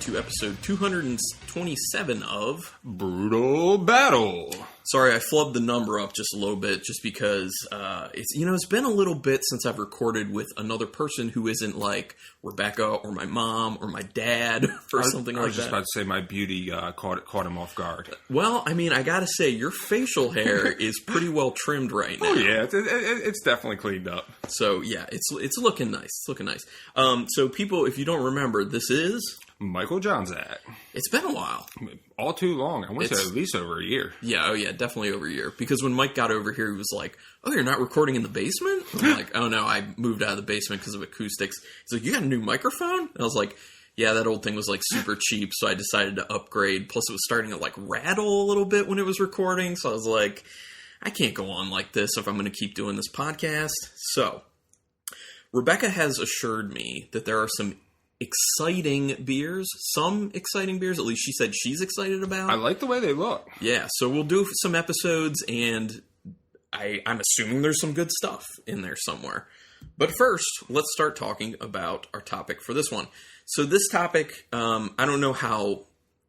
to episode 227 of Brutal Battle. Sorry, I flubbed the number up just a little bit, just because it's been a little bit since I've recorded with another person who isn't like Rebecca or my mom or my dad or something like that. I was just about to say my beauty caught him off guard. Well, I mean, I gotta say, your facial hair is pretty well trimmed right now. Oh yeah, it's definitely cleaned up. So yeah, it's looking nice. It's looking nice. So people, if you don't remember, this is Michael Jonczak. It's been a while. All too long. I want to say at least over a year. Yeah, definitely over a year. Because when Mike got over here, he was like, "Oh, you're not recording in the basement?" I'm like, "Oh no, I moved out of the basement because of acoustics." He's like, "You got a new microphone?" And I was like, "Yeah, that old thing was like super cheap, so I decided to upgrade. Plus, it was starting to like rattle a little bit when it was recording, so I was like, I can't go on like this if I'm going to keep doing this podcast." So, Rebecca has assured me that there are some exciting beers, at least she said she's excited about. I like the way they look. Yeah, so we'll do some episodes, and I'm assuming there's some good stuff in there somewhere. But first, let's start talking about our topic for this one. So this topic, I don't know how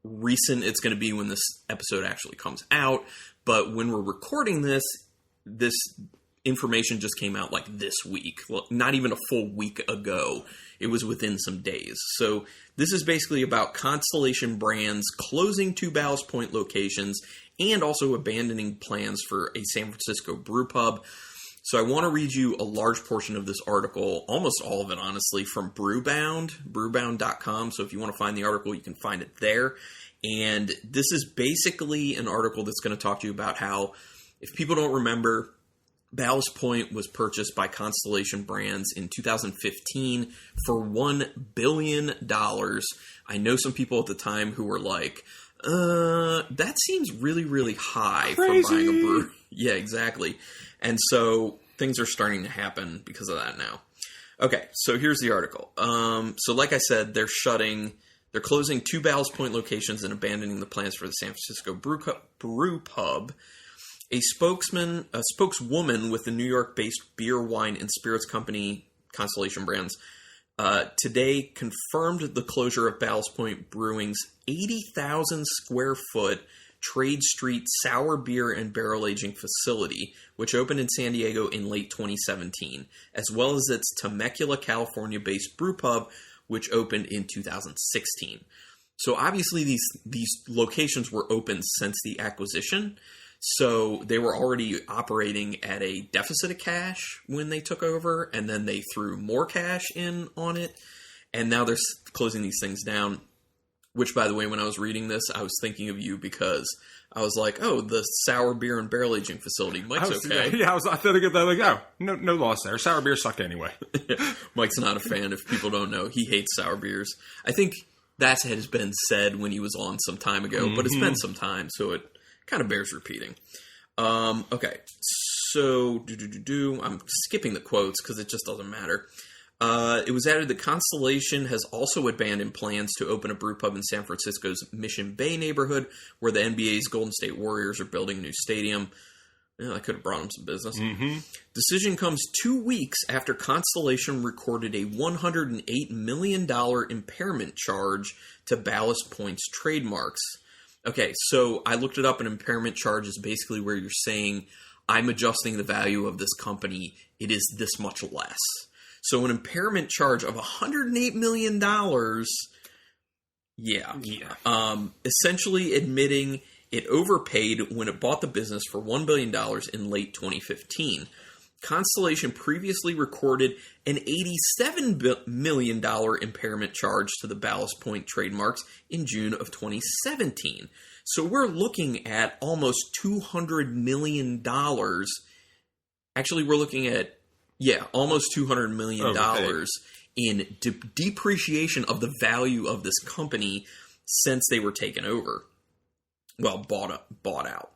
recent it's going to be when this episode actually comes out, but when we're recording this information just came out like this week. Well, not even a full week ago. It was within some days. So this is basically about Constellation Brands closing 2 Ballast Point locations and also abandoning plans for a San Francisco brew pub. So I want to read you a large portion of this article, almost all of it, honestly, from brewbound.com. So if you want to find the article, you can find it there. And this is basically an article that's going to talk to you about how, if people don't remember, Ballast Point was purchased by Constellation Brands in 2015 for $1 billion. I know some people at the time who were like, that seems really, really high Crazy. for buying a brewery. Yeah, exactly. And so things are starting to happen because of that now. Okay, so here's the article. So like I said, they're closing 2 Ballast Point locations and abandoning the plans for the San Francisco brew pub. A spokeswoman with the New York-based beer, wine, and spirits company Constellation Brands today confirmed the closure of Ballast Point Brewing's 80,000 square foot Trade Street sour beer and barrel aging facility, which opened in San Diego in late 2017, as well as its Temecula, California-based brew pub, which opened in 2016. So obviously these locations were open since the acquisition. So they were already operating at a deficit of cash when they took over, and then they threw more cash in on it, and now they're closing these things down, which, by the way, when I was reading this, I was thinking of you because I was like, oh, the sour beer and barrel aging facility. Mike's okay. Yeah, I thought I'd get that, like, oh, no loss there. Sour beer sucked anyway. Mike's not a fan, if people don't know. He hates sour beers. I think that has been said when he was on some time ago, but it's been some time, so it kind of bears repeating. Okay, so I'm skipping the quotes because it just doesn't matter. It was added that Constellation has also abandoned plans to open a brew pub in San Francisco's Mission Bay neighborhood, where the NBA's Golden State Warriors are building a new stadium. Yeah, I could have brought them some business. Decision comes 2 weeks after Constellation recorded a $108 million impairment charge to Ballast Point's trademarks. Okay, so I looked it up. An impairment charge is basically where you're saying, I'm adjusting the value of this company. It is this much less. So an impairment charge of $108 million, essentially admitting it overpaid when it bought the business for $1 billion in late 2015. Constellation previously recorded an $87 million impairment charge to the Ballast Point trademarks in June of 2017. So we're looking at almost $200 million. Actually, we're looking at, almost $200 million in depreciation of the value of this company since they were taken over. Well, bought out.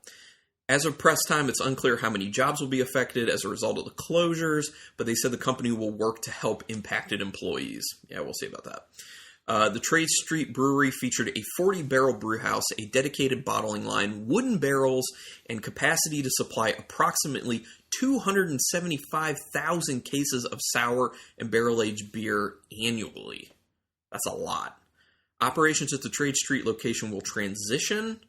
As of press time, it's unclear how many jobs will be affected as a result of the closures, but they said the company will work to help impacted employees. Yeah, we'll see about that. The Trade Street Brewery featured a 40-barrel brewhouse, a dedicated bottling line, wooden barrels, and capacity to supply approximately 275,000 cases of sour and barrel-aged beer annually. That's a lot. Operations at the Trade Street location will transition.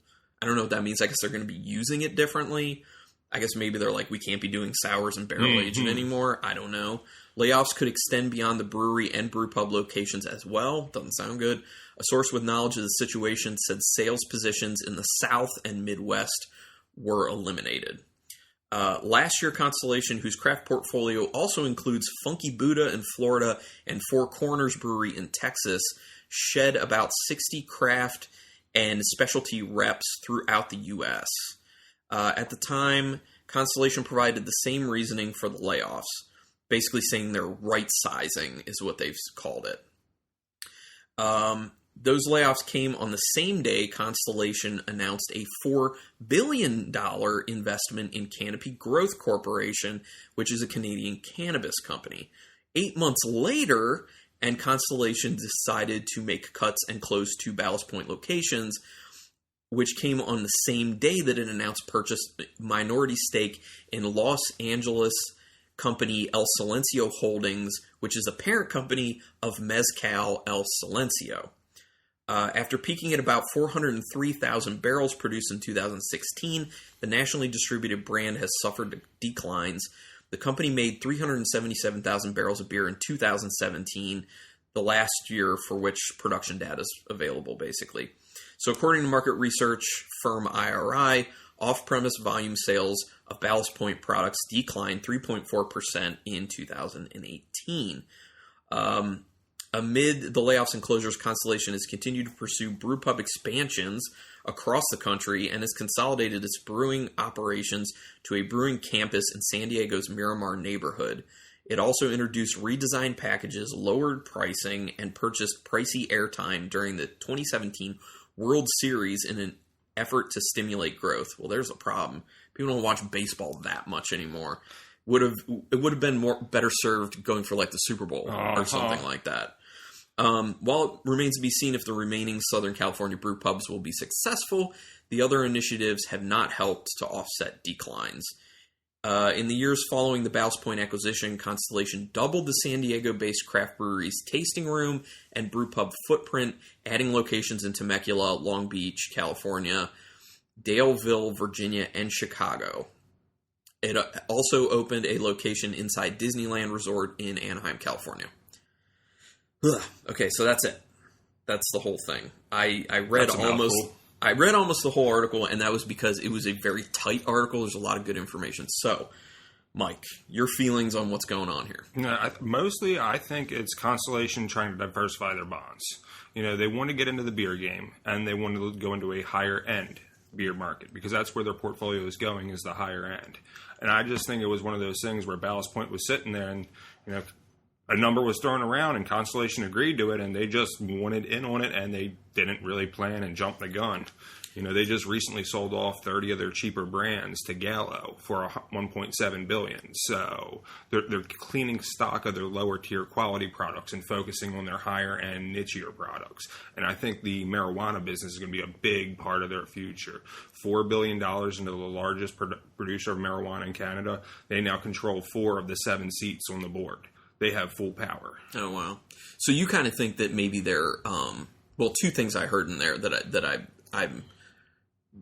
I don't know what that means. I guess they're going to be using it differently. I guess maybe they're like, we can't be doing sours and barrel aging anymore. I don't know. Layoffs could extend beyond the brewery and brew pub locations as well. Doesn't sound good. A source with knowledge of the situation said sales positions in the South and Midwest were eliminated. Last year, Constellation, whose craft portfolio also includes Funky Buddha in Florida and Four Corners Brewery in Texas, shed about 60 craft and specialty reps throughout the U.S. At the time, Constellation provided the same reasoning for the layoffs, basically saying they're right-sizing is what they've called it. Those layoffs came on the same day Constellation announced a $4 billion investment in Canopy Growth Corporation, which is a Canadian cannabis company. 8 months later, and Constellation decided to make cuts and close 2 Ballast Point locations, which came on the same day that it announced purchased minority stake in Los Angeles company El Silencio Holdings, which is a parent company of Mezcal El Silencio. After peaking at about 403,000 barrels produced in 2016, the nationally distributed brand has suffered declines. The company made 377,000 barrels of beer in 2017, the last year for which production data is available, basically. So according to market research firm IRI, off-premise volume sales of Ballast Point products declined 3.4% in 2018. Amid the layoffs and closures, Constellation has continued to pursue brew pub expansions across the country and has consolidated its brewing operations to a brewing campus in San Diego's Miramar neighborhood. It also introduced redesigned packages, lowered pricing, and purchased pricey airtime during the 2017 World Series in an effort to stimulate growth. Well, there's a problem. People don't watch baseball that much anymore. It would have been better served going for like the Super Bowl or something like that. While it remains to be seen if the remaining Southern California brew pubs will be successful, the other initiatives have not helped to offset declines. In the years following the Ballast Point acquisition, Constellation doubled the San Diego-based craft brewery's tasting room and brew pub footprint, adding locations in Temecula, Long Beach, California, Daleville, Virginia, and Chicago. It also opened a location inside Disneyland Resort in Anaheim, California. Okay, so that's it. That's the whole thing. I read almost the whole article, and that was because it was a very tight article. There's a lot of good information. So, Mike, your feelings on what's going on here? Mostly, I think it's Constellation trying to diversify their bonds. They want to get into the beer game, and they want to go into a higher-end beer market, because that's where their portfolio is going, is the higher end. And I just think it was one of those things where Ballast Point was sitting there, and, a number was thrown around, and Constellation agreed to it, and they just wanted in on it, and they didn't really plan and jump the gun. They just recently sold off 30 of their cheaper brands to Gallo for $1.7 billion. So they're cleaning stock of their lower tier quality products and focusing on their higher end nichier products. And I think the marijuana business is going to be a big part of their future. $4 billion into the largest producer of marijuana in Canada. They now control 4 of the 7 seats on the board. They have full power. Oh, wow. So you kind of think that maybe they're, 2 things I heard in there that I'm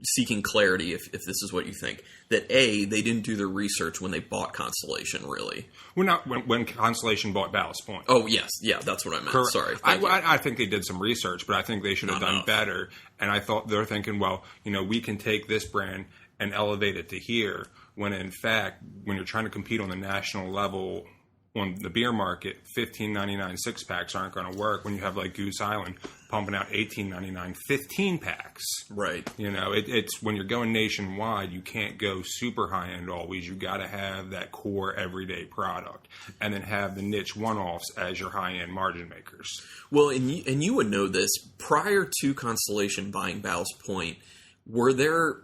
seeking clarity if this is what you think. That A, they didn't do their research when they bought Constellation, really. Well, not when Constellation bought Ballast Point. Oh, yes. Yeah, that's what I meant. Correct. Sorry. I think they did some research, but I think they should have done better. And I thought they're thinking, well, we can take this brand and elevate it to here, when in fact, when you're trying to compete on the national level on the beer market, $15.99 6-packs aren't going to work when you have like Goose Island pumping out $18.99 15-packs. Right. It's when you're going nationwide, you can't go super high-end always. You got to have that core everyday product, and then have the niche one-offs as your high-end margin makers. Well, and you would know this, prior to Constellation buying Ballast Point, were there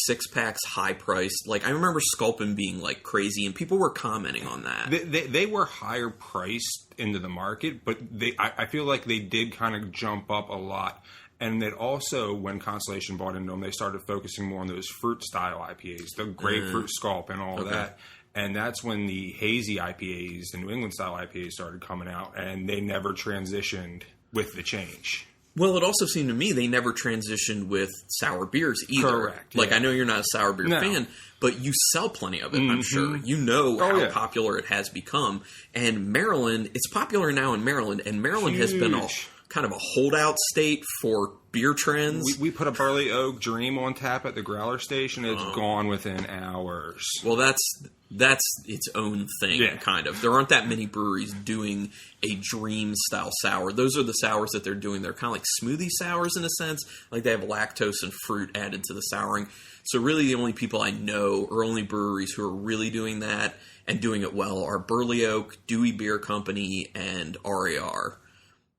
6-packs high priced? Like, I remember Sculpin being like crazy, and people were commenting on that. They were higher priced into the market, but I feel like they did kind of jump up a lot. And that also, when Constellation bought into them, they started focusing more on those fruit style IPAs, the grapefruit Sculp and all that. And that's when the hazy IPAs, the New England style IPAs, started coming out, and they never transitioned with the change. Well, it also seemed to me they never transitioned with sour beers either. Correct. Like, yeah. I know you're not a sour beer fan, but you sell plenty of it, I'm sure. You know how popular it has become. And Maryland, it's popular now in Maryland, and Maryland has been a kind of a holdout state for beer trends. We put a Barley Oak Dream on tap at the Growler station. It's gone within hours. Well, that's its own thing, kind of. There aren't that many breweries doing a Dream-style sour. Those are the sours that they're doing. They're kind of like smoothie sours in a sense. Like they have lactose and fruit added to the souring. So really the only people I know, or only breweries who are really doing that and doing it well, are Burley Oak, Dewey Beer Company, and RAR.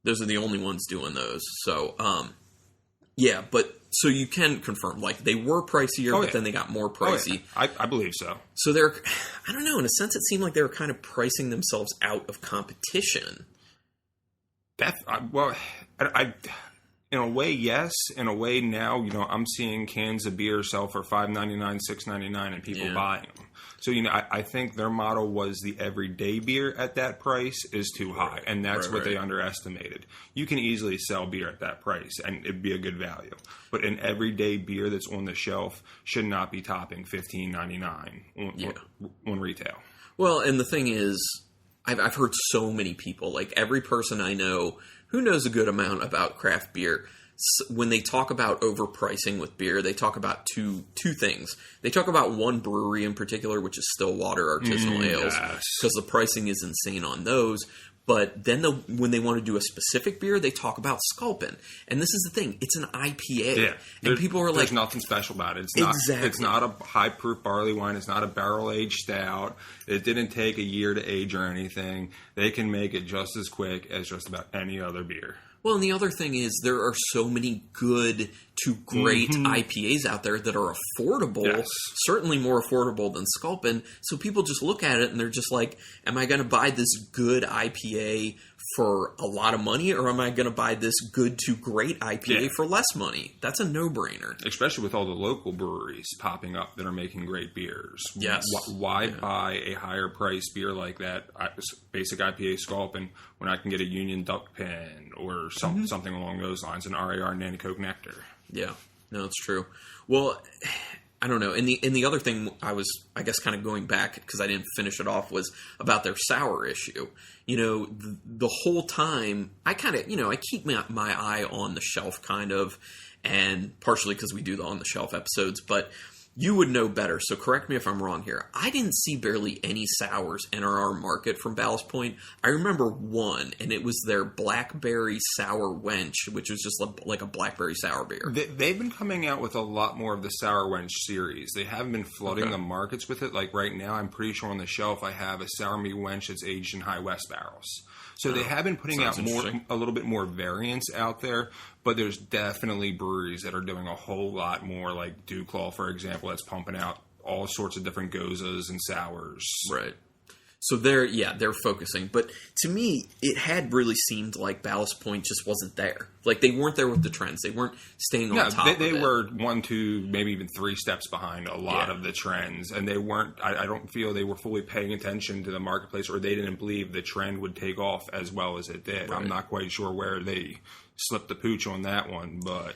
Those are the only ones doing those. So, yeah, but so you can confirm, like, they were pricier, but then they got more pricey. I believe so. So they're, I don't know, in a sense it seemed like they were kind of pricing themselves out of competition. Well, in a way, yes. In a way, now, I'm seeing cans of beer sell for $5.99, $6.99, and people buying them. So, I think their model was the everyday beer at that price is too high, and that's what they underestimated. You can easily sell beer at that price, and it'd be a good value. But an everyday beer that's on the shelf should not be topping $15.99 on retail. Well, and the thing is, I've heard so many people, like every person I know who knows a good amount about craft beer, when they talk about overpricing with beer, they talk about two things. They talk about one brewery in particular, which is Stillwater Artisanal Ales, because the pricing is insane on those. But then when they want to do a specific beer, they talk about Sculpin. And this is the thing. It's an IPA. Yeah. And people are like... There's nothing special about it. It's not a high-proof barley wine. It's not a barrel-aged stout. It didn't take a year to age or anything. They can make it just as quick as just about any other beer. Well, and the other thing is there are so many good to great IPAs out there that are affordable, certainly more affordable than Sculpin. So people just look at it and they're just like, am I going to buy this good IPA for a lot of money, or am I going to buy this good to great IPA for less money? That's a no-brainer. Especially with all the local breweries popping up that are making great beers. Yes. Why buy a higher-priced beer like that, basic IPA Sculpin, when I can get a Union Duck Pen or something along those lines, an RAR Nanny Coke Nectar? Yeah. No, it's true. Well, I don't know. And the other thing I was, I guess, kind of going back, because I didn't finish it off, was about their sour issue. The whole time, I kind of, I keep my eye on the shelf, kind of, and partially because we do the on the shelf episodes, but you would know better, so correct me if I'm wrong here. I didn't see barely any sours enter our market from Ballast Point. I remember one, and it was their Blackberry Sour Wench, which was just like a blackberry sour beer. They've been coming out with a lot more of the Sour Wench series. They haven't been flooding the markets with it. Like right now, I'm pretty sure on the shelf I have a Sour Me Wench that's aged in High West barrels. So they have been putting out a little bit more variants out there, but there's definitely breweries that are doing a whole lot more, like Dewclaw, for example, that's pumping out all sorts of different gozas and sours. Right. So they're focusing. But to me, it had really seemed like Ballast Point just wasn't there. Like, they weren't there with the trends. They weren't staying on top of it. They were 1, 2, maybe even 3 steps behind a lot of the trends. And they weren't, I don't feel they were fully paying attention to the marketplace, or they didn't believe the trend would take off as well as it did. Right. I'm not quite sure where they slipped the pooch on that one, but...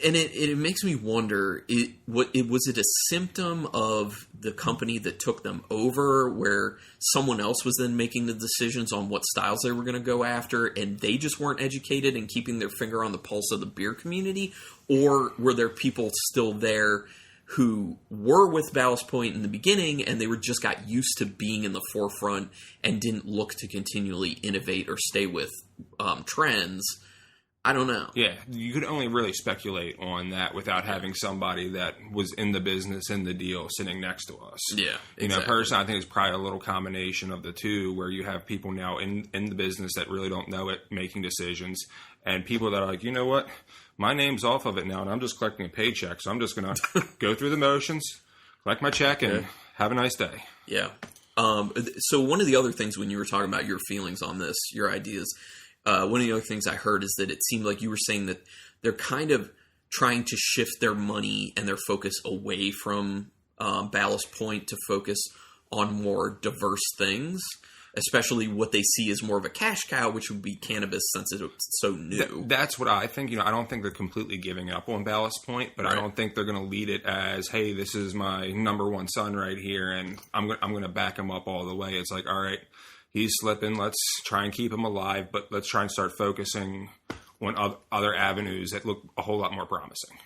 And it makes me wonder, was it a symptom of the company that took them over, where someone else was then making the decisions on what styles they were going to go after, and they just weren't educated and keeping their finger on the pulse of the beer community? Or were there people still there who were with Ballast Point in the beginning, and they just got used to being in the forefront and didn't look to continually innovate or stay with trends? I don't know. Yeah, you could only really speculate on that without having somebody that was in the business, in the deal, sitting next to us. Yeah, exactly. Personally, I think it's probably a little combination of the two, where you have people now in the business that really don't know it, making decisions, and people that are like, you know what, my name's off of it now, and I'm just collecting a paycheck, so I'm just going to go through the motions, collect my check, and have a nice day. Yeah. So one of the other things when you were talking about your feelings on this, your ideas, one of the other things I heard is that it seemed like you were saying that they're kind of trying to shift their money and their focus away from Ballast Point to focus on more diverse things. especially what they see as more of a cash cow, which would be cannabis since it's so new. That's what I think. I don't think they're completely giving up on Ballast Point, but I don't think they're going to lead it as, hey, this is my number one son right here, and I'm going to back him up all the way. It's like, all right, he's slipping. Let's try and keep him alive, but let's try and start focusing on other avenues that look a whole lot more promising.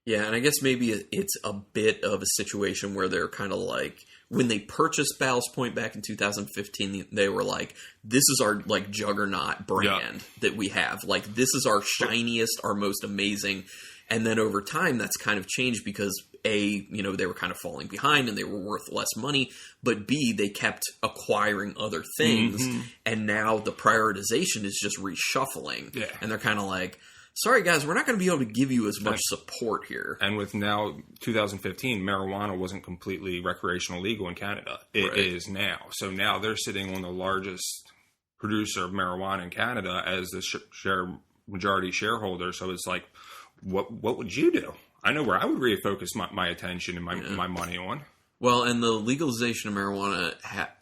Yeah, and I guess maybe it's a bit of a situation where they're kind of like, when they purchased Ballast Point back in 2015, they were like, this is our like juggernaut brand that we have. Like, this is our shiniest, our most amazing. And then over time, that's kind of changed because A, they were kind of falling behind and they were worth less money. But B, they kept acquiring other things. And now the prioritization is just reshuffling. Yeah. And they're kind of like, sorry, guys, we're not going to be able to give you as much support here. And with now 2015, marijuana wasn't completely recreational legal in Canada. It is now. So now they're sitting on the largest producer of marijuana in Canada as the majority shareholder. So it's like, what would you do? I know where I would refocus my attention and my money on. Well, and the legalization of marijuana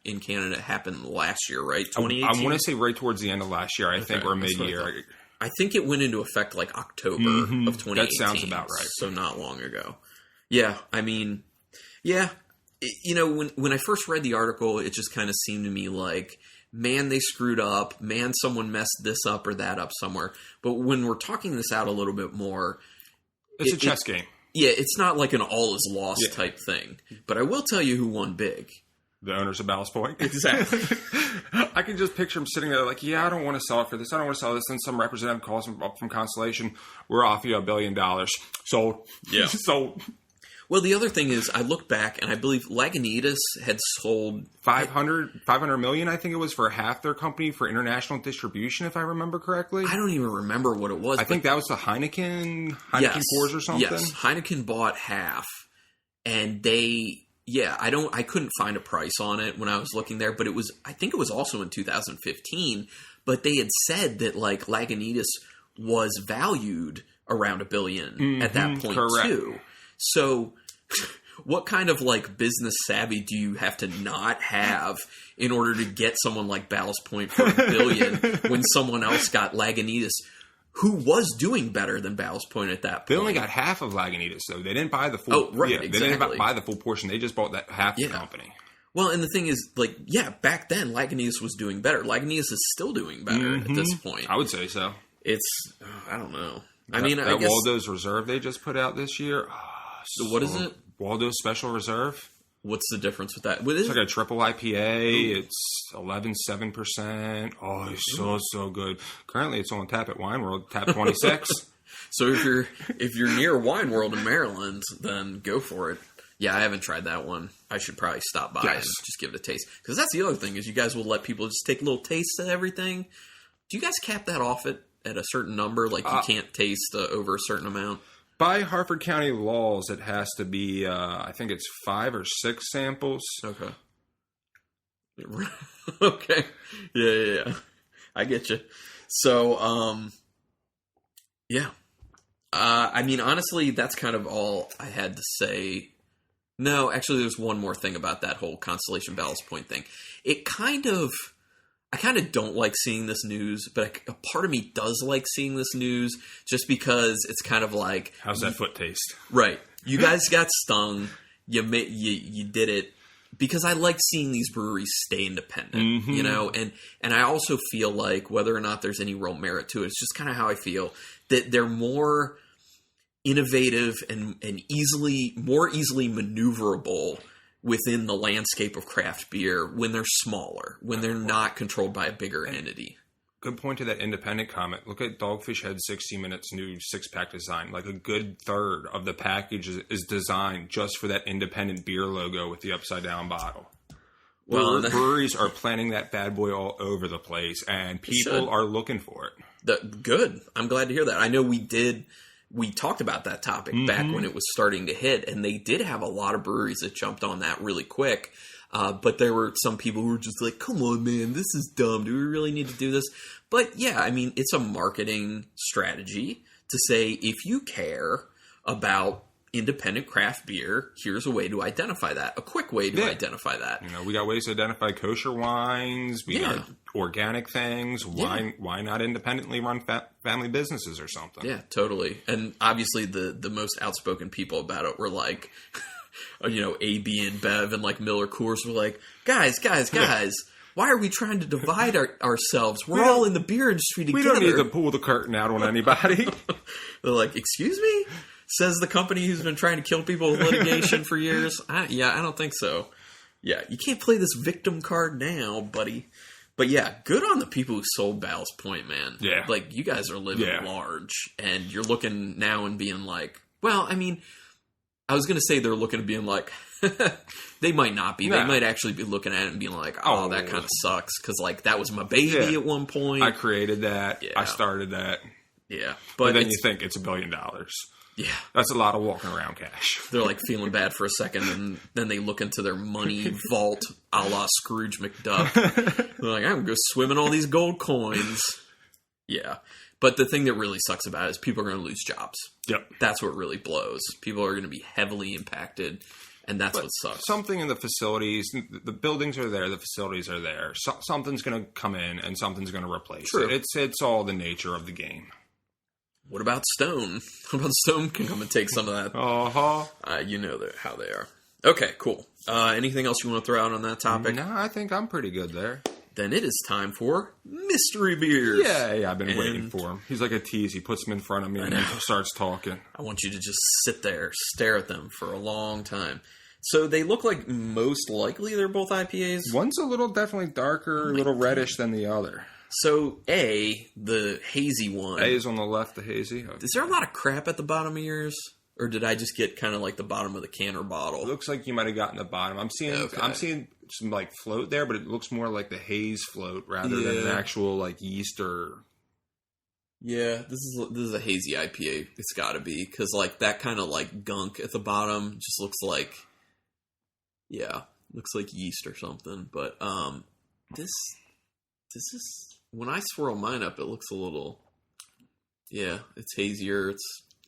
in Canada happened last year, right? 2018? I want to say right towards the end of last year, I think, or mid-year. I think it went into effect like October of 2018. That sounds about right. So not long ago. Yeah, I mean, when I first read the article, it just kind of seemed to me like, man, they screwed up. Man, someone messed this up or that up somewhere. But when we're talking this out a little bit more... It's a chess game. Yeah, it's not like an all is lost type thing. But I will tell you who won big. The owners of Ballast Point? Exactly. I can just picture him sitting there like, I don't want to sell it for this. I don't want to sell this. Then some representative calls him up from Constellation. We're off you $1 billion. Sold. Yeah. Sold. Well, the other thing is, I look back, and I believe Lagunitas had sold... 500 million, I think it was, for half their company for international distribution, if I remember correctly. I don't even remember what it was. I think that was the Heineken Coors or something. Yes, Heineken bought half, and they... Yeah, I couldn't find a price on it when I was looking there, but I think it was also in 2015, but they had said that like Lagunitas was valued around $1 billion at that point too. So what kind of like business savvy do you have to not have in order to get someone like Ballast Point for $1 billion when someone else got Lagunitas, who was doing better than Ballast Point at that point? They only got half of Lagunitas, though. They didn't buy the full... Oh, right, exactly. They didn't buy the full portion. They just bought that half the company. Well, and the thing is, like, back then, Lagunitas was doing better. Lagunitas is still doing better at this point. I would say so. It's... I don't know. I guess... Waldo's Reserve they just put out this year. What is it? Waldo's Special Reserve. What's the difference with that? It's like a triple IPA. It's 11.7%. Oh, it's so good. Currently, it's on tap at Wine World, tap 26. So if you're near Wine World in Maryland, then go for it. Yeah, I haven't tried that one. I should probably stop by and just give it a taste. Because that's the other thing, is you guys will let people just take little tastes of everything. Do you guys cap that off at a certain number? Like you can't taste over a certain amount? By Harford County laws, it has to be, I think it's 5 or 6 samples. Okay. Okay. Yeah. I get you. So, yeah. I mean, honestly, that's kind of all I had to say. No, actually, there's one more thing about that whole Constellation Ballast Point thing. I kind of don't like seeing this news, but a part of me does like seeing this news just because it's kind of like... How's that foot taste? Right. You guys got stung. You did it. Because I like seeing these breweries stay independent, And I also feel like whether or not there's any real merit to it, it's just kind of how I feel, that they're more innovative and more easily maneuverable within the landscape of craft beer when they're smaller, when they're not controlled by a bigger entity. Good point to that independent comment. Look at Dogfish Head 60 Minutes new 6-pack design. Like a good third of the package is designed just for that independent beer logo with the upside down bottle. Well, breweries are planning that bad boy all over the place, and people are looking for it. Good. I'm glad to hear that. I know we talked about that topic back when it was starting to hit, and they did have a lot of breweries that jumped on that really quick. But there were some people who were just like, come on, man, this is dumb. Do we really need to do this? But yeah, I mean, it's a marketing strategy to say, if you care about independent craft beer. Here's a way to identify that. A quick way to identify that. We got ways to identify kosher wines. We got organic things. Why not independently run family businesses or something? Yeah, totally. And obviously the most outspoken people about it were like, AB and Bev and like Miller Coors were like, guys. Why are we trying to divide ourselves? We're all in the beer industry together. We don't need to pull the curtain out on anybody. They're like, excuse me? Says the company who's been trying to kill people with litigation for years. I don't think so. Yeah, you can't play this victim card now, buddy. But yeah, good on the people who sold Ballast Point, man. Yeah. Like, you guys are living large. And you're looking now and being like, well, I mean, I was going to say they're looking and being like, they might not be. No. They might actually be looking at it and being like, oh, that kind of sucks. Because, like, that was my baby at one point. I created that. Yeah. I started that. Yeah. But then you think it's $1 billion. Yeah. That's a lot of walking around cash. They're, like, feeling bad for a second, and then they look into their money vault a la Scrooge McDuck. They're like, I'm going to go swim in all these gold coins. Yeah. But the thing that really sucks about it is people are going to lose jobs. Yep. That's what really blows. People are going to be heavily impacted, and that's what sucks. Something in the facilities, the buildings are there, the facilities are there. Something's going to come in, and something's going to replace it. It's all the nature of the game. What about Stone? What about Stone can come and take some of that? You know how they are. Okay, cool. Anything else you want to throw out on that topic? No, I think I'm pretty good there. Then it is time for mystery beers. Yeah, I've been waiting for him. He's like a tease. He puts them in front of me and then starts talking. I want you to just sit there, stare at them for a long time. So they look like most likely they're both IPAs. One's a little definitely darker, a little reddish than the other. So the hazy one. A is on the left, the hazy. Okay. Is there a lot of crap at the bottom of yours? Or did I just get kind of like the bottom of the can or bottle? It looks like you might have gotten the bottom. I'm seeing some like float there, but it looks more like the haze float rather than an actual like yeast or. Yeah, this is a hazy IPA. It's got to be because like that kind of like gunk at the bottom just looks like yeast or something. But this is when I swirl mine up, it looks a little it's hazier.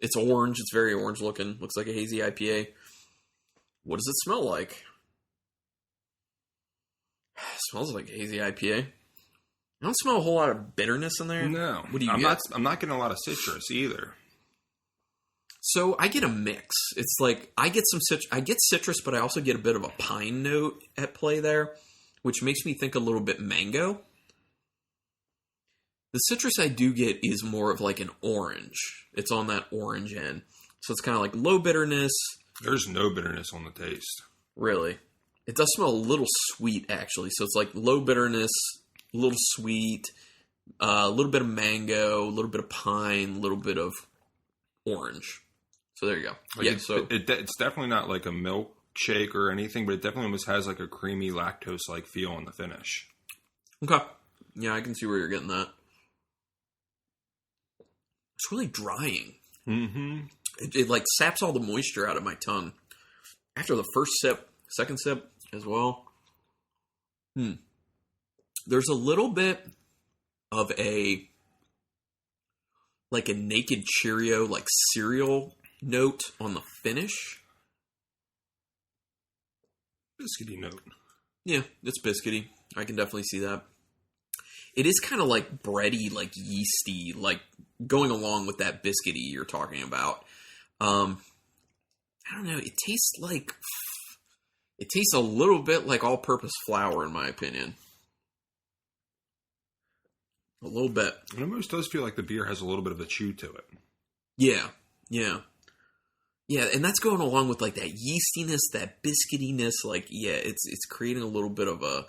It's orange. It's very orange looking. Looks like a hazy IPA. What does it smell like? It smells like a hazy IPA. I don't smell a whole lot of bitterness in there. No. What do you get? I'm not getting a lot of citrus either. So I get a mix. It's like I get citrus, but I also get a bit of a pine note at play there, which makes me think a little bit mango. The citrus I do get is more of like an orange. It's on that orange end. So it's kind of like low bitterness. There's no bitterness on the taste. Really? It does smell a little sweet, actually. So it's like low bitterness, a little sweet, a little bit of mango, a little bit of pine, a little bit of orange. So there you go. Like it's definitely not like a milkshake or anything, but it definitely almost has like a creamy lactose-like feel in the finish. Okay. Yeah, I can see where you're getting that. It's really drying. Mm-hmm. It like saps all the moisture out of my tongue. After the first sip, second sip as well. There's a little bit of a Naked Cheerio, like cereal note on the finish. Biscuity note. Yeah, it's biscuity. I can definitely see that. It is kind of like bready, like yeasty, like going along with that biscuity you're talking about. I don't know. It tastes a little bit like all-purpose flour, in my opinion. A little bit. It almost does feel like the beer has a little bit of a chew to it. Yeah, and that's going along with like that yeastiness, that biscuitiness. Like, it's creating a little bit of a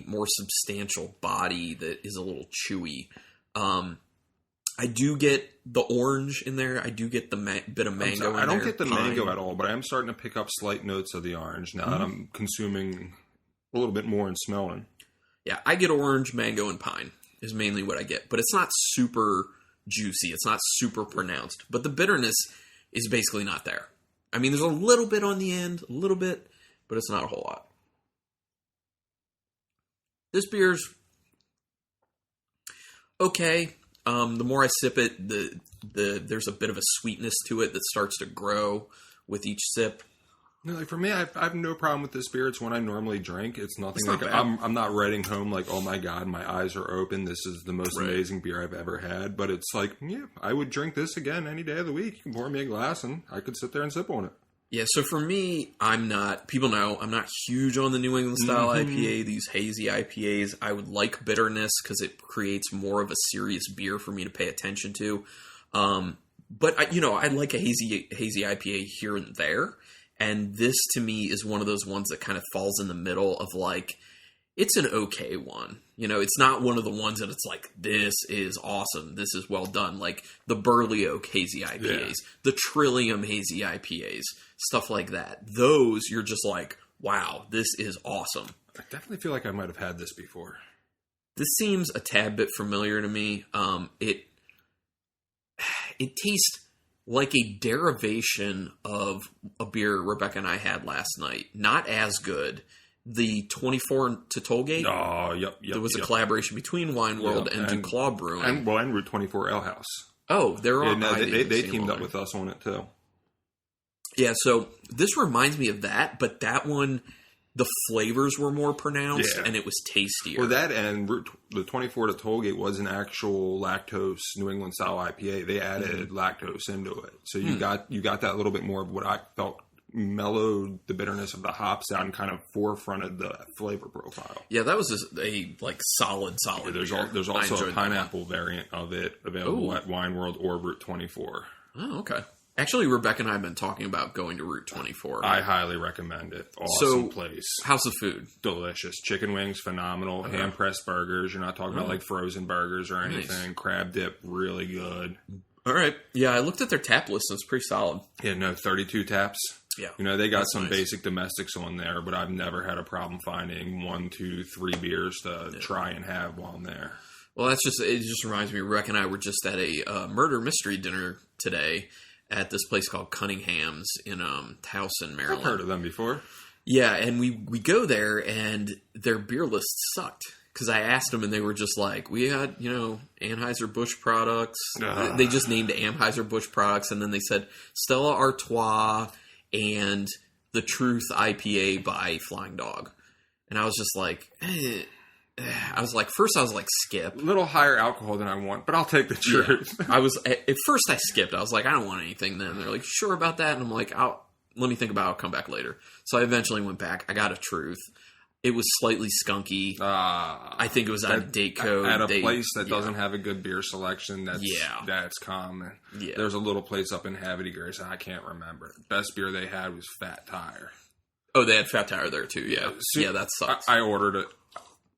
more substantial body that is a little chewy. I do get the orange in there. I do get the bit of mango in there. I don't get the mango at all, but I am starting to pick up slight notes of the orange now that I'm consuming a little bit more and smelling. Yeah, I get orange, mango, and pine is mainly what I get. But it's not super juicy. It's not super pronounced. But the bitterness is basically not there. I mean, there's a little bit on the end, a little bit, but it's not a whole lot. This beer's okay. The more I sip it, there's a bit of a sweetness to it that starts to grow with each sip. No, like for me, I have no problem with this beer. It's one I normally drink. It's nothing like bad. I'm not writing home like, oh my god, my eyes are open. This is the most amazing beer I've ever had. But it's like, yeah, I would drink this again any day of the week. You can pour me a glass and I could sit there and sip on it. Yeah, so for me, people know I'm not huge on the New England style IPA, these hazy IPAs. I would like bitterness because it creates more of a serious beer for me to pay attention to. But I like a hazy IPA here and there. And this, to me, is one of those ones that kind of falls in the middle of, like, it's an okay one. It's not one of the ones that it's like, this is awesome, this is well done. Like, the Burley Oak Hazy IPAs, the Trillium Hazy IPAs, stuff like that. Those, you're just like, wow, this is awesome. I definitely feel like I might have had this before. This seems a tad bit familiar to me. It tastes like a derivation of a beer Rebecca and I had last night. Not as good. The 24 to Tollgate. Oh, yep. There was a collaboration between Wine World and Duclaw Brewing. And Route 24 Ale House. Oh, they're on. They teamed up with us on it too. Yeah, so this reminds me of that, but that one, the flavors were more pronounced and it was tastier. Well, that and the 24 to Tollgate was an actual lactose New England style IPA. They added lactose into it, so you got that little bit more of what I felt mellowed the bitterness of the hops out and kind of forefronted the flavor profile. Yeah, that was a solid. Yeah, there's also a pineapple variant of it available at Wine World or Route 24. Oh, okay. Actually, Rebecca and I have been talking about going to Route 24. I highly recommend it. Awesome place. How's the food? Delicious. Chicken wings, phenomenal. Okay. Hand-pressed burgers. You're not talking about like frozen burgers or anything. Nice. Crab dip, really good. All right. Yeah, I looked at their tap list and it's pretty solid. Yeah, no, 32 taps. Yeah. They got some basic domestics on there, but I've never had a problem finding 1, 2, 3 beers to try and have while I'm there. Well, it just reminds me, Rebecca and I were just at a murder mystery dinner today at this place called Cunningham's in Towson, Maryland. I've heard of them before. Yeah, and we go there, and their beer list sucked. Because I asked them, and they were just like, we had, Anheuser-Busch products. They just named Anheuser-Busch products, and then they said Stella Artois and the Truth IPA by Flying Dog. And I was just like, first I was like, skip. A little higher alcohol than I want, but I'll take the Truth. Yeah. At first I skipped. I was like, I don't want anything then. They're like, sure about that? And I'm like, let me think about it. I'll come back later. So I eventually went back. I got a Truth. It was slightly skunky. I think it was out of date code. At a place that doesn't have a good beer selection, that's common. Yeah. There's a little place up in Havity Grace, I can't remember. Best beer they had was Fat Tire. Oh, they had Fat Tire there too, yeah. Yeah, that sucks. I ordered it.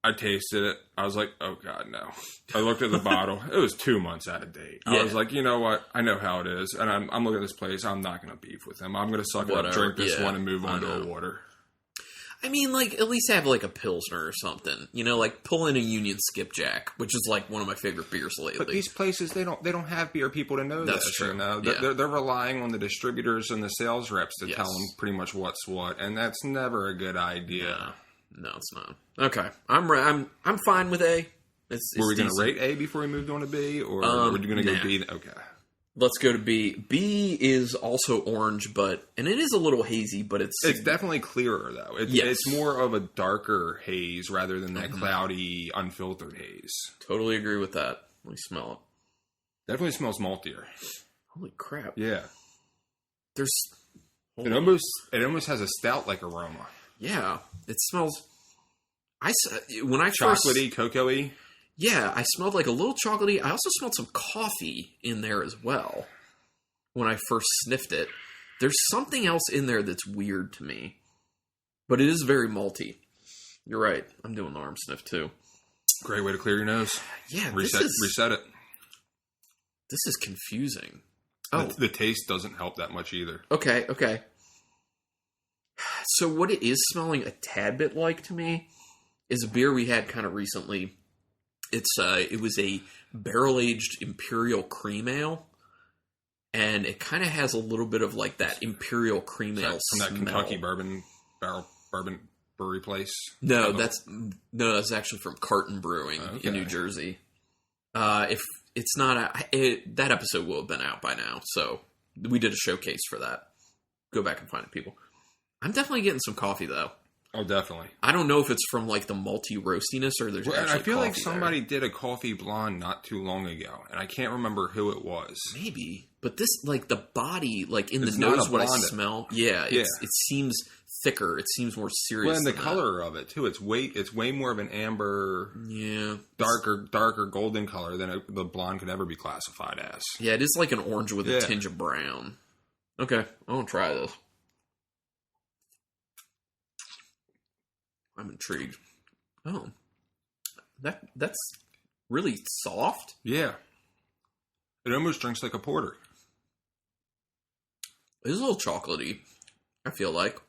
I tasted it. I was like, oh, God, no. I looked at the bottle. It was 2 months out of date. I was like, you know what? I know how it is. And I'm looking at this place. I'm not going to beef with them. I'm going to suck it up, drink this one, and move on to a water. I mean, like, at least have, like, a Pilsner or something. Like, pull in a Union Skipjack, which is, like, one of my favorite beers lately. But these places, they don't have beer people to know That's true. They're relying on the distributors and the sales reps to tell them pretty much what's what, and that's never a good idea. No, it's not. Okay, I'm fine with A. Were we going to rate A before we moved on to B, or were you going to go B? Okay. Let's go to B. B is also orange, and it is a little hazy, but it's definitely clearer though. It's more of a darker haze rather than that cloudy, unfiltered haze. Totally agree with that. Let me smell it. Definitely smells maltier. Holy crap! Yeah, it almost has a stout-like aroma. Yeah, it smells. When I chocolatey, cocoa-y. Yeah, I smelled like a little chocolatey. I also smelled some coffee in there as well when I first sniffed it. There's something else in there that's weird to me, but it is very malty. You're right. I'm doing the arm sniff too. Great way to clear your nose. Yeah, reset it. This is confusing. The taste doesn't help that much either. Okay. So what it is smelling a tad bit like to me is a beer we had kind of recently. It was a barrel-aged Imperial Cream Ale, and it kind of has a little bit of like that Imperial Cream Ale smell. From that Kentucky bourbon brewery place? No, that's actually from Carlin Brewing in New Jersey. If it's not that episode will have been out by now. So we did a showcase for that. Go back and find it, people. I'm definitely getting some coffee though. Oh, definitely. I don't know if it's from like the malty roastiness or there's actually I feel like coffee somebody did a coffee blonde not too long ago, and I can't remember who it was. Maybe, but this like the body, like in It's the nose, not a what I blonde. smell, it seems thicker. It seems more serious. Well, and the than color of it too. It's way more of an amber, darker golden color than the blonde could ever be classified as. Yeah, it is like an orange with a tinge of brown. Okay, I want to try this. I'm intrigued. Oh, that's really soft. Yeah, it almost drinks like a porter. It's a little chocolatey. I feel like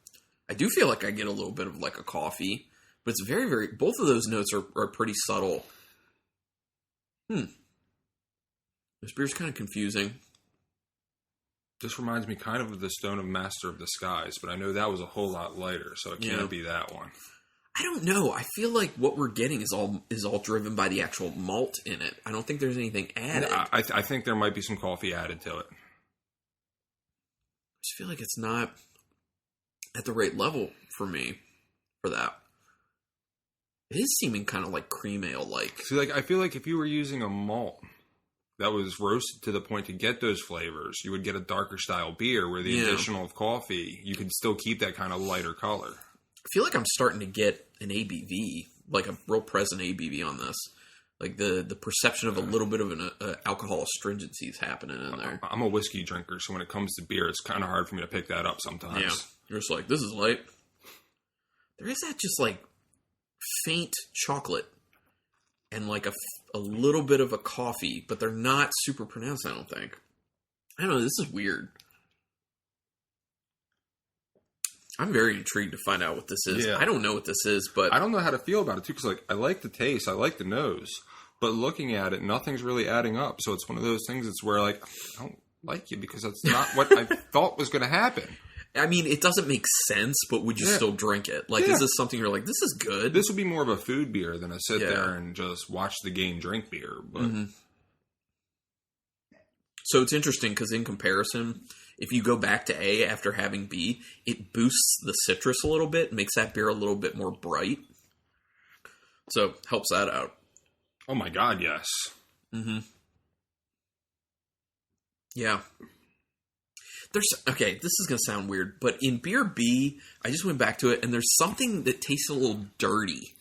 I do feel like I get a little bit of like a coffee, but it's very, very. Both of those notes are pretty subtle. This beer's kind of confusing. This reminds me kind of the Stone of Master of the Skies, but I know that was a whole lot lighter, so it can't be that one. I don't know. I feel like what we're getting is all driven by the actual malt in it. I don't think there's anything added. I think there might be some coffee added to it. I just feel like it's not at the right level for me for that. It is seeming kind of like cream ale like. See, like I feel like if you were using a malt that was roasted to the point to get those flavors, you would get a darker style beer where the additional of coffee, you could still keep that kind of lighter color. I feel like I'm starting to get an ABV, like a real present ABV on this. Like the perception of a little bit of an alcohol astringency is happening in there. I'm a whiskey drinker, so when it comes to beer, it's kind of hard for me to pick that up sometimes. Yeah, you're just like, this is light. There is that just like faint chocolate and like a little bit of a coffee, but they're not super pronounced, I don't think. I don't know, this is weird. I'm very intrigued to find out what this is. Yeah. I don't know what this is, but I don't know how to feel about it too, because like I like the taste, I like the nose, but looking at it, nothing's really adding up. So it's one of those things. It's where like I don't like you because that's not what I thought was going to happen. I mean, it doesn't make sense, but would you still drink it? Like, is this something you're like, this is good? This would be more of a food beer than a sit there and just watch the game drink beer. But So it's interesting because in comparison, if you go back to A after having B, it boosts the citrus a little bit, makes that beer a little bit more bright. So helps that out. Oh my God, yes. Yeah. Okay, this is going to sound weird, but in beer B, I just went back to it, and there's something that tastes a little dirty.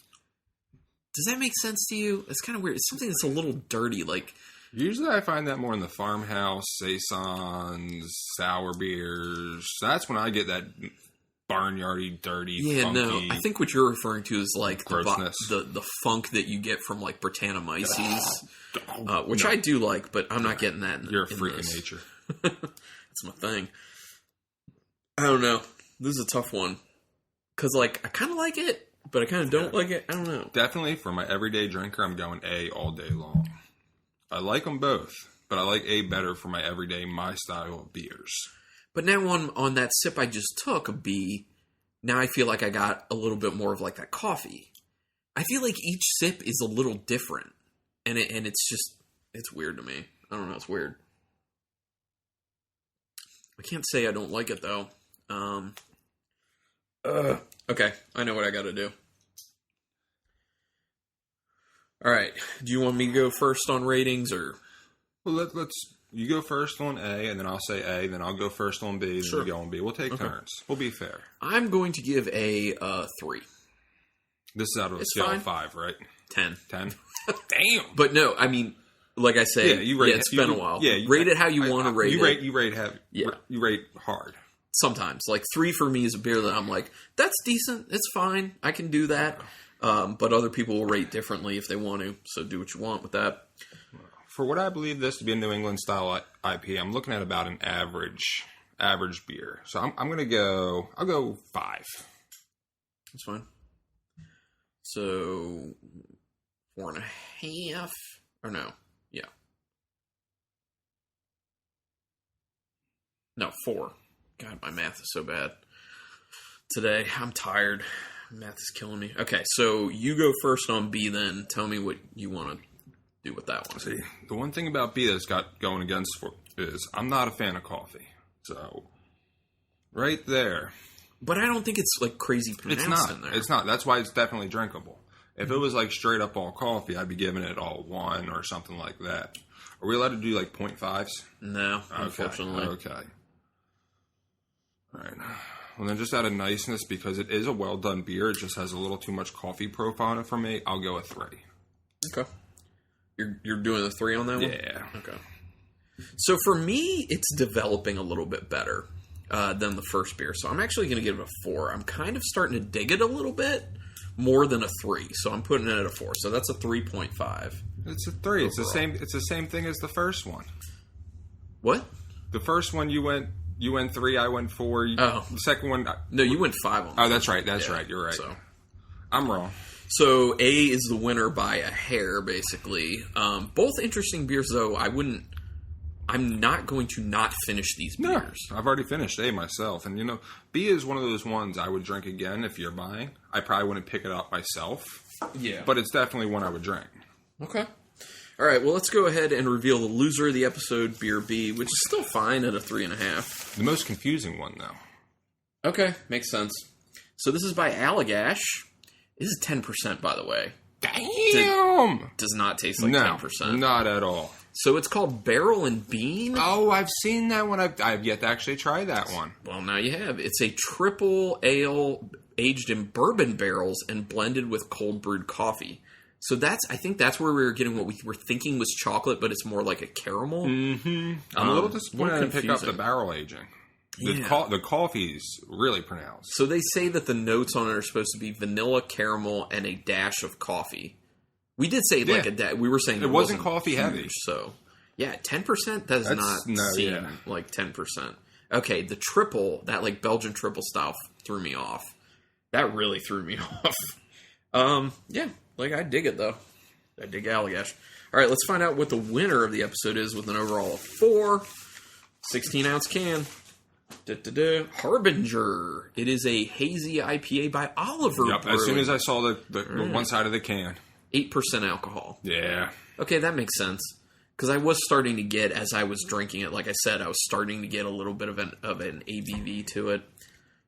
Does that make sense to you? It's kind of weird. It's something that's a little dirty, like... Usually I find that more in the farmhouse, saisons, sour beers. That's when I get that barnyardy, dirty, funky... no, I think what you're referring to is like the funk that you get from like Britannomyces, which I do like, but I'm not getting that You're a freak of nature. That's my thing. I don't know. This is a tough one. Because, like, I kind of like it, but I kind of don't like it. I don't know. Definitely, for my everyday drinker, I'm going A all day long. I like them both, but I like A better for my everyday, my style of beers. But now on that sip I just took, a B, now I feel like I got a little bit more of, like, that coffee. I feel like each sip is a little different. And it's just, it's weird to me. I don't know, it's weird. I can't say I don't like it, though. Okay, I know what I gotta do. Alright, do you want me to go first on ratings, or? Well, you go first on A, and then I'll say A, then I'll go first on B, then you go on B. We'll take turns. We'll be fair. I'm going to give a 3. This is out of a scale of 5, right? 10. 10? Damn! But no, I mean... Like I say, it's been a while. Yeah, rate it how you want to rate it. You rate heavy. Yeah. You rate hard. Sometimes. Like 3 for me is a beer that I'm like, that's decent. It's fine. I can do that. But other people will rate differently if they want to. So do what you want with that. For what I believe this to be a New England style IPA, I'm looking at about an average beer. So I'm going to go, I'll go 5. That's fine. So 4.5 or no. Yeah. No, 4. God, my math is so bad today. I'm tired. Math is killing me. Okay, so you go first on B then. Tell me what you want to do with that one. See, the one thing about beer that's got going against is I'm not a fan of coffee. So, right there. But I don't think it's like crazy pronounced in there. It's not. That's why it's definitely drinkable. If it was like straight up all coffee, I'd be giving it all 1 or something like that. Are we allowed to do like 0.5s? No, unfortunately. Okay. All right. Well, then just out of niceness, because it is a well-done beer, it just has a little too much coffee profile in it for me, I'll go with 3. Okay. You're doing the 3 on that one? Yeah. Okay. So for me, it's developing a little bit better than the first beer. So I'm actually going to give it a 4. I'm kind of starting to dig it a little bit more than a 3. So I'm putting it at a 4. So that's a 3.5. It's a 3. Overall. It's the same thing as the first one. What? The first one you went 3, I went 4. The second one... No, you went 5 on that. Oh, that's right. That's right. You're right. So I'm wrong. So A is the winner by a hair, basically. Both interesting beers, though. I'm not going to not finish these beers. No, I've already finished A myself. And, B is one of those ones I would drink again if you're buying. I probably wouldn't pick it up myself. Yeah. But it's definitely one I would drink. Okay. All right, well, let's go ahead and reveal the loser of the episode, Beer B, which is still fine at a 3.5. The most confusing one, though. Okay, makes sense. So this is by Allagash. This is 10%, by the way. Damn! Does not taste like 10%. Not at all. So it's called Barrel and Bean. Oh, I've seen that one. I've yet to actually try that one. Well, now you have. It's a triple ale aged in bourbon barrels and blended with cold brewed coffee. So I think that's where we were getting what we were thinking was chocolate, but it's more like a caramel. Mm-hmm. I'm a little disappointed to pick up the barrel aging. The coffee's really pronounced. So they say that the notes on it are supposed to be vanilla, caramel, and a dash of coffee. We did say we were saying it wasn't coffee huge, heavy. So, yeah, 10% does not seem like 10%. Okay, the triple, that like Belgian triple style threw me off. That really threw me off. Yeah, like I dig it though. I dig Allagash. All right, let's find out what the winner of the episode is with an overall of 4. 16-ounce can. Harbinger. It is a hazy IPA by Oliver. Yep, as soon as I saw the one side of the can. 8% alcohol. Yeah. Okay, that makes sense. Because I was starting to get, as I was drinking it, like I said, I was starting to get a little bit of an ABV to it.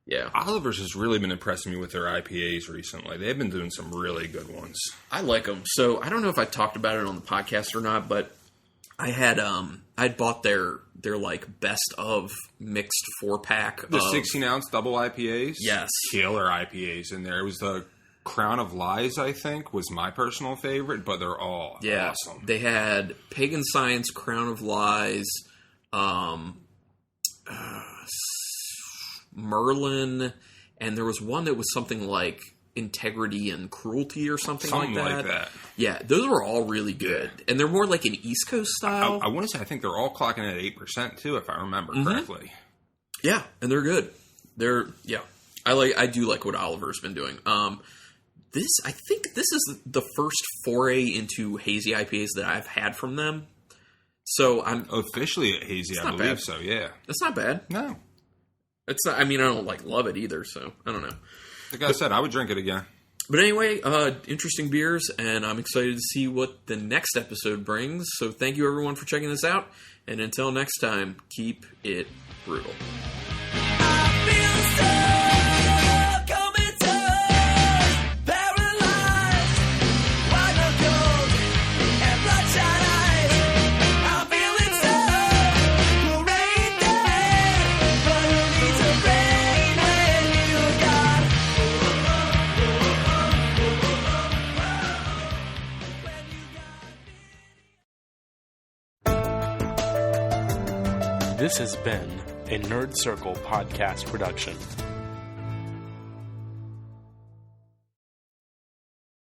Yeah. Oliver's has really been impressing me with their IPAs recently. They've been doing some really good ones. I like them. So I don't know if I talked about it on the podcast or not, but I had I'd bought their like best of mixed 4-pack. The 16-ounce double IPAs? Yes. Killer IPAs in there. It was the Crown of Lies, I think, was my personal favorite, but they're all awesome. They had Pagan Science, Crown of Lies, Merlin, and there was one that was something like Integrity and Cruelty or something like that. Yeah, those were all really good. And they're more like an East Coast style. I want to say, I think they're all clocking at 8% too, if I remember correctly. Yeah, and they're good. I do like what Oliver's been doing. I think this is the first foray into hazy IPAs that I've had from them. So I'm officially a hazy, I believe so. Yeah, that's not bad. No, it's not. I mean, I don't like love it either. So I don't know. Like I said, I would drink it again. But anyway, interesting beers, and I'm excited to see what the next episode brings. So thank you everyone for checking this out, and until next time, keep it brutal. This has been a Nerd Circle podcast production.